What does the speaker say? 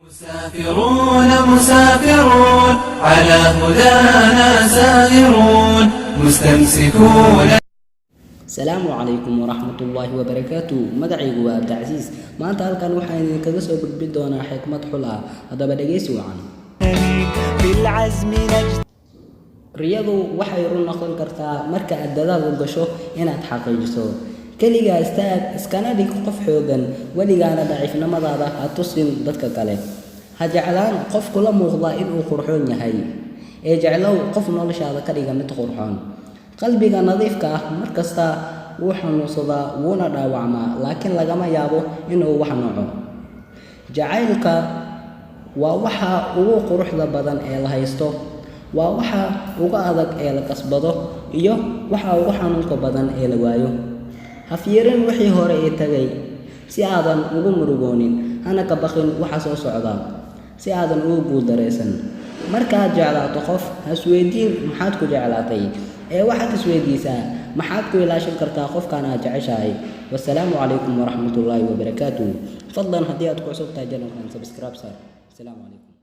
مسافرون مسافرون على هدانا سائرون مستمسكون. السلام عليكم ورحمة الله وبركاته. مدعي عبد العزيز ما أنت هل كان وحين كذا بدون حكمة حلا هذا بدأ يسوعا بالعزم نجد riyadu waxay run noqon kartaa marka aad dadaal u gasho inaad xaqiijiso kaliya iskana dhig qof xoogan waligaana daciifnimadaada ha tusin dadka kale ha jeclaan qof kula muuqda inuu qurxoon yahay ee jeclow qof noloshaada ka dhiga mid qurxoon qalbiga nadiifka ah markasta wuu xanuunsadaa wuuna dhaawacmaa laakiin lagama yaabo inuu wax noco jacaylka waa waxa ugu quruxda badan ee la haysto waa waxa ugu adag ee la kasbado iyo waxa ugu xanuunka badan ee la waayo ha fiirin wixii hore ee tagay si aadan ugu murugoonin hana ka baqin waxa soo socda si aadan ugu guuldareysan markaad jeclaato qof hasweydiin maxaad ku jeclaatay ee waxaad isweydiisaa maxaad ku ilaashin kartaa qofkan aad jeceshahay. wassalaamu calaykum waraxmatullaahi wabarakaatuh. fadlan haddii aad ku cusub tahay channelkan subscribe sar. assalaamu calaykum.